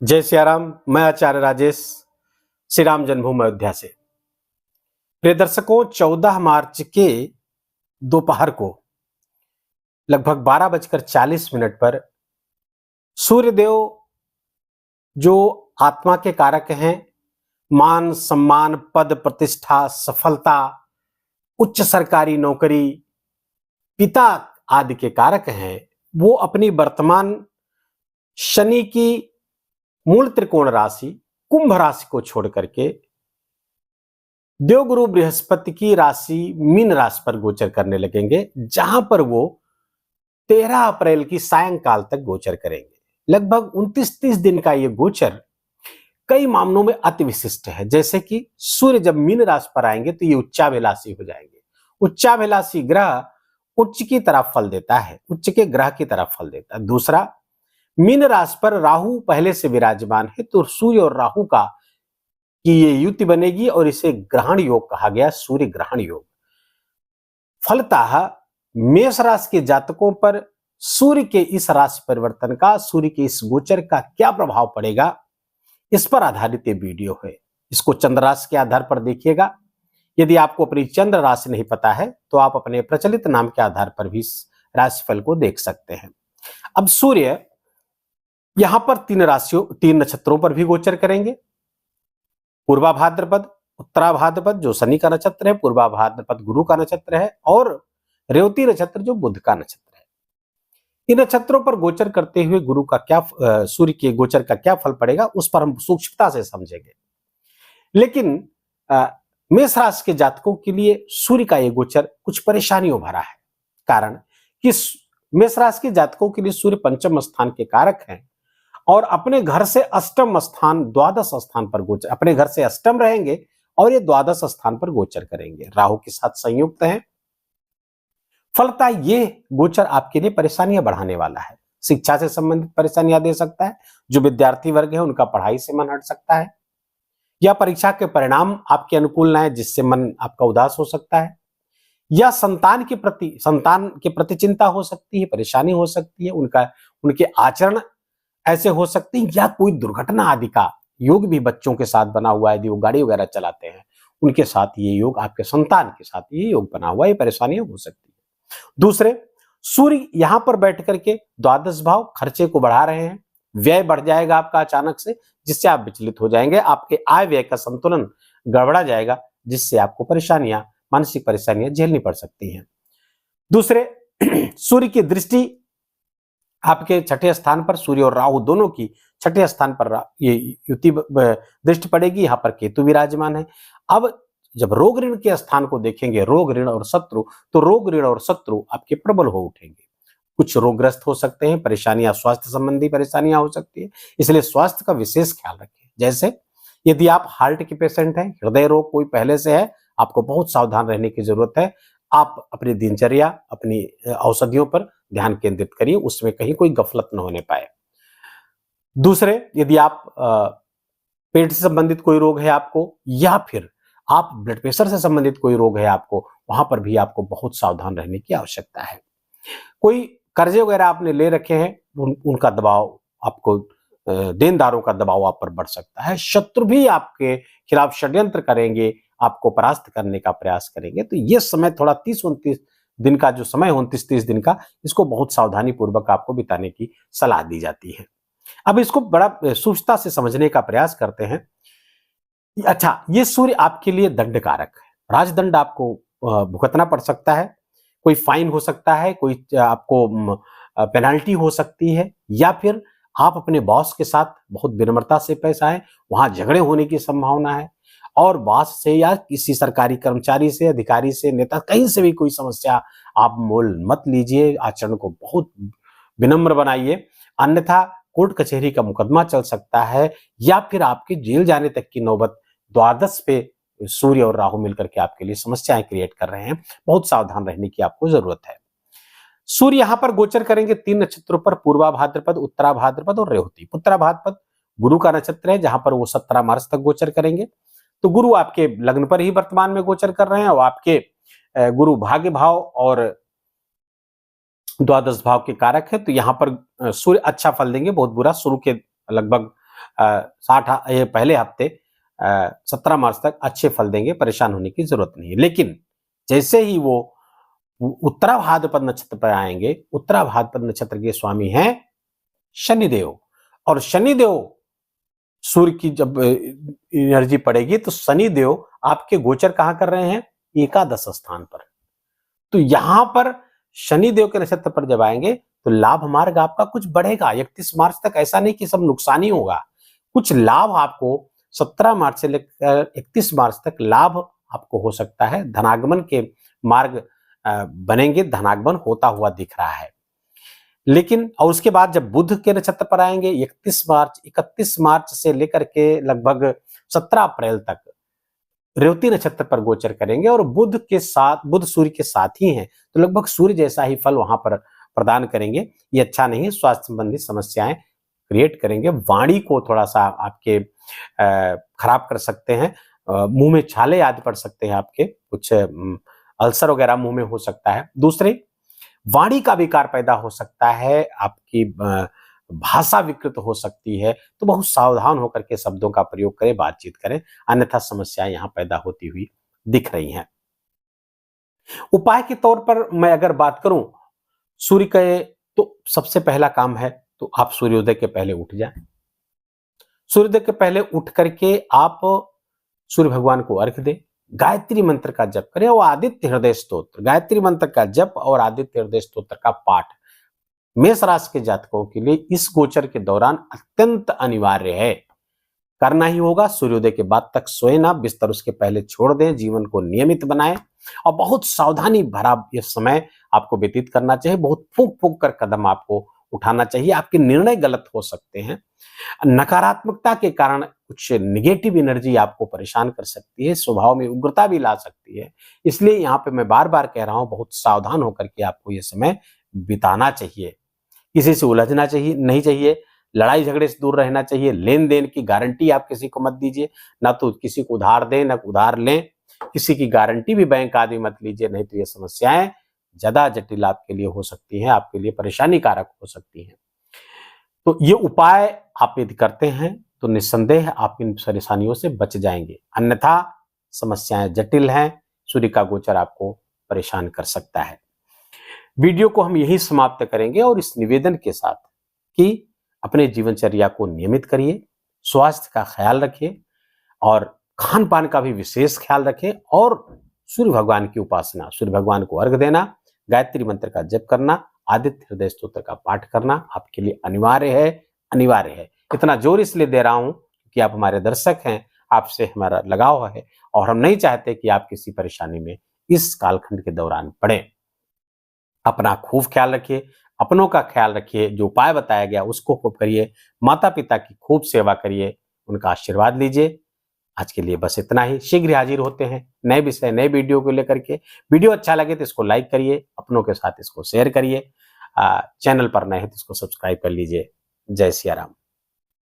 जय सियाराम। मैं आचार्य राजेश, श्री राम जन्मभूमि अयोध्या से। प्रिय दर्शकों, 14 मार्च के दोपहर को लगभग 12:40 पर सूर्यदेव, जो आत्मा के कारक हैं, मान सम्मान, पद प्रतिष्ठा, सफलता, उच्च सरकारी नौकरी, पिता आदि के कारक हैं, वो अपनी वर्तमान शनि की मूल त्रिकोण राशि कुंभ राशि को छोड़ करके देवगुरु बृहस्पति की राशि मीन राशि पर गोचर करने लगेंगे, जहां पर वो 13 अप्रैल की सायंकाल तक गोचर करेंगे। लगभग 29-30 दिन का ये गोचर कई मामलों में अति विशिष्ट है। जैसे कि सूर्य जब मीन राशि पर आएंगे तो ये उच्चाभिलाषी हो जाएंगे। उच्चाभिलाषी ग्रह उच्च की तरफ फल देता है, उच्च के ग्रह की तरफ फल देता है। दूसरा, मीन राशि पर राहु पहले से विराजमान है, तो सूर्य और राहु का कि ये युति बनेगी और इसे ग्रहण योग कहा गया, सूर्य ग्रहण योग। फलतः मेष राशि के जातकों पर सूर्य के इस राशि परिवर्तन का, सूर्य के इस गोचर का क्या प्रभाव पड़ेगा, इस पर आधारित ये वीडियो है। इसको चंद्र राशि के आधार पर देखिएगा। यदि आपको अपनी चंद्र राशि नहीं पता है तो आप अपने प्रचलित नाम के आधार पर भी इस राशिफल को देख सकते हैं। अब सूर्य यहां पर 3 नक्षत्रों पर भी गोचर करेंगे। पूर्वा भाद्रपद, उत्तरा भाद्रपद जो शनि का नक्षत्र है, पूर्वा भाद्रपद गुरु का नक्षत्र है, और रेवती नक्षत्र जो बुध का नक्षत्र है। इन नक्षत्रों पर गोचर करते हुए गुरु का क्या, सूर्य के गोचर का क्या फल पड़ेगा, उस पर हम सूक्ष्मता से समझेंगे। लेकिन मेष राशि के जातकों के लिए सूर्य का यह गोचर कुछ परेशानियों भरा है। कारण कि मेष राशि के जातकों के लिए सूर्य पंचम स्थान के कारक हैं और अपने घर से अष्टम स्थान, द्वादश स्थान पर गोचर, अपने घर से अष्टम रहेंगे और ये द्वादश स्थान पर गोचर करेंगे, राहु के साथ संयुक्त हैं। फलतः ये गोचर आपके लिए परेशानियां बढ़ाने वाला है। शिक्षा से संबंधित परेशानियां दे सकता है। जो विद्यार्थी वर्ग है उनका पढ़ाई से मन हट सकता है, या परीक्षा के परिणाम आपके अनुकूल न है जिससे मन आपका उदास हो सकता है, या संतान के प्रति चिंता हो सकती है, परेशानी हो सकती है, उनके आचरण ऐसे हो सकते हैं, या कोई दुर्घटना आदि का योग भी बच्चों के साथ बना हुआ है। यदि वो गाड़ी वगैरह चलाते हैं उनके साथ ये योग, आपके संतान के साथ ये योग बना हुआ है, ये परेशानियां हो सकती है। दूसरे, सूर्य यहां पर बैठ करके द्वादश भाव खर्चे को बढ़ा रहे हैं। व्यय बढ़ जाएगा आपका अचानक से, जिससे आप विचलित हो जाएंगे। आपके आय व्यय का संतुलन गड़बड़ा जाएगा, जिससे आपको मानसिक परेशानियां झेलनी पड़ सकती हैं। दूसरे, सूर्य की दृष्टि आपके छठे स्थान पर, सूर्य और राहु दोनों की छठे स्थान पर ये युति दृष्टि पड़ेगी। यहाँ पर केतु विराजमान है। अब जब रोग ऋण के स्थान को देखेंगे, रोग ऋण और शत्रु, तो रोग ऋण और शत्रु आपके प्रबल हो उठेंगे। कुछ रोगग्रस्त हो सकते हैं, परेशानियां, स्वास्थ्य संबंधी परेशानियां हो सकती है, इसलिए स्वास्थ्य का विशेष ख्याल रखें। जैसे यदि आप हार्ट के पेशेंट हैं, हृदय रोग कोई पहले से है, आपको बहुत सावधान रहने की जरूरत है। आप अपनी दिनचर्या, अपनी औषधियों पर ध्यान केंद्रित करिए, उसमें कहीं कोई गफलत न होने पाए। दूसरे, यदि आप पेट से संबंधित कोई रोग है आपको, या फिर आप ब्लड प्रेशर से संबंधित कोई रोग है आपको, वहां पर भी आपको बहुत सावधान रहने की आवश्यकता है। कोई कर्जे वगैरह आपने ले रखे हैं, उनका दबाव आपको, देनदारों का दबाव आप पर बढ़ सकता है। शत्रु भी आपके खिलाफ षड्यंत्र करेंगे, आपको परास्त करने का प्रयास करेंगे। तो ये समय थोड़ा 30-29 दिन का जो समय है, 29-30 दिन का, इसको बहुत सावधानी पूर्वक आपको बिताने की सलाह दी जाती है। अब इसको बड़ा सूक्ष्मता से समझने का प्रयास करते हैं। अच्छा, ये सूर्य आपके लिए दंड कारक है। राजदंड आपको भुगतना पड़ सकता है, कोई फाइन हो सकता है, कोई आपको पेनाल्टी हो सकती है, या फिर आप अपने बॉस के साथ बहुत विनम्रता से पेश आए, वहां झगड़े होने की संभावना है। और बॉस से या किसी सरकारी कर्मचारी से, अधिकारी से, नेता, कहीं से भी कोई समस्या आप मोल मत लीजिए। आचरण को बहुत विनम्र बनाइए, अन्यथा कोर्ट कचहरी का मुकदमा चल सकता है, या फिर आपके जेल जाने तक की नौबत। द्वादश पे सूर्य और राहु मिलकर के आपके लिए समस्याएं क्रिएट कर रहे हैं, बहुत सावधान रहने की आपको जरूरत है। सूर्य यहां पर गोचर करेंगे 3 नक्षत्रों पर, पूर्वा भाद्रपद, उत्तरा भाद्रपद और रेवती। उत्तरा भाद्रपद गुरु का नक्षत्र है, जहां पर वो 17 मार्च तक गोचर करेंगे। तो गुरु आपके लग्न पर ही वर्तमान में गोचर कर रहे हैं, और आपके गुरु भाग्य भाव और द्वादश भाव के कारक है। तो यहाँ पर सूर्य अच्छा फल देंगे, बहुत बुरा। शुरू के लगभग ये पहले हफ्ते 17 मार्च तक अच्छे फल देंगे, परेशान होने की जरूरत नहीं है। लेकिन जैसे ही वो उत्तरा भाद्रपद नक्षत्र पर आएंगे, उत्तरा भाद्रपद नक्षत्र के स्वामी हैं शनिदेव, और शनिदेव सूर्य की जब एनर्जी पड़ेगी तो शनिदेव आपके गोचर कहां कर रहे हैं, एकादश स्थान पर। तो यहां पर शनिदेव के नक्षत्र पर जब आएंगे तो लाभ मार्ग आपका कुछ बढ़ेगा। 31 मार्च तक ऐसा नहीं कि सब नुकसान ही होगा, कुछ लाभ आपको 17 मार्च से लेकर 31 मार्च तक लाभ आपको हो सकता है। धनागमन के मार्ग बनेंगे, धनागमन होता हुआ दिख रहा है। लेकिन और उसके बाद जब बुध के नक्षत्र पर आएंगे 31 मार्च से लेकर के लगभग 17 अप्रैल तक रेवती नक्षत्र पर गोचर करेंगे, और बुध सूर्य के साथ ही हैं, तो लगभग सूर्य जैसा ही फल वहां पर प्रदान करेंगे। ये अच्छा नहीं है, स्वास्थ्य संबंधी समस्याएं क्रिएट करेंगे। वाणी को थोड़ा सा आपके खराब कर सकते हैं, मुंह में छाले आदि पड़ सकते हैं, आपके कुछ अल्सर वगैरह मुंह में हो सकता है। दूसरे, वाणी का विकार पैदा हो सकता है, आपकी भाषा विकृत हो सकती है, तो बहुत सावधान होकर के शब्दों का प्रयोग करें, बातचीत करें, अन्यथा समस्याएं यहां पैदा होती हुई दिख रही हैं। उपाय के तौर पर मैं अगर बात करूं सूर्य के, तो सबसे पहला काम है तो आप सूर्योदय के पहले उठ जाएं। सूर्योदय के पहले उठ करके आप सूर्य भगवान को अर्घ्य दें, गायत्री मंत्र का जप करें और आदित्य हृदय स्तोत्र, गायत्री मंत्र का जप और आदित्य हृदय स्तोत्र का पाठ मेष राशि के जातकों के लिए इस गोचर के दौरान अत्यंत अनिवार्य है, करना ही होगा। सूर्योदय के बाद तक सोए ना, बिस्तर उसके पहले छोड़ दें, जीवन को नियमित बनाएं और बहुत सावधानी भरा ये समय आपको व्यतीत करना चाहिए। बहुत फूंक फूंक कर कदम आपको उठाना चाहिए, आपके निर्णय गलत हो सकते हैं। नकारात्मकता के कारण कुछ निगेटिव एनर्जी आपको परेशान कर सकती है, स्वभाव में उग्रता भी ला सकती है। इसलिए यहाँ पे मैं बार बार कह रहा हूं, बहुत सावधान होकर के आपको ये समय बिताना चाहिए। किसी से उलझना चाहिए नहीं चाहिए, लड़ाई झगड़े से दूर रहना चाहिए। लेन देन की गारंटी आप किसी को मत दीजिए, ना तो किसी को उधार दें ना उधार लें, किसी की गारंटी भी बैंक आदि मत लीजिए, नहीं तो ये समस्याएं ज्यादा जटिल आपके लिए हो सकती हैं, आपके लिए परेशानी कारक हो सकती हैं। तो ये उपाय आप यदि करते हैं तो निस्संदेह आप इन परेशानियों से बच जाएंगे, अन्यथा समस्याएं जटिल हैं, सूर्य का गोचर आपको परेशान कर सकता है। वीडियो को हम यही समाप्त करेंगे और इस निवेदन के साथ कि अपने जीवनचर्या को नियमित करिए, स्वास्थ्य का ख्याल रखिए और खान पान का भी विशेष ख्याल रखें, और सूर्य भगवान की उपासना, सूर्य भगवान को अर्घ्य देना, गायत्री मंत्र का जप करना, आदित्य हृदय स्तोत्र का पाठ करना आपके लिए अनिवार्य है। इतना जोर इसलिए दे रहा हूं कि आप हमारे दर्शक हैं, आपसे हमारा लगाव है और हम नहीं चाहते कि आप किसी परेशानी में इस कालखंड के दौरान पड़े। अपना खूब ख्याल रखिए, अपनों का ख्याल रखिए, जो उपाय बताया गया उसको खूब करिए, माता पिता की खूब सेवा करिए, उनका आशीर्वाद लीजिए। आज के लिए बस इतना ही। शीघ्र हाजिर होते हैं नए विषय नए वीडियो को लेकर के। वीडियो अच्छा लगे तो इसको लाइक करिए, अपनों के साथ इसको शेयर करिए, चैनल पर नए हैं तो इसको सब्सक्राइब कर लीजिए। जय सिया राम।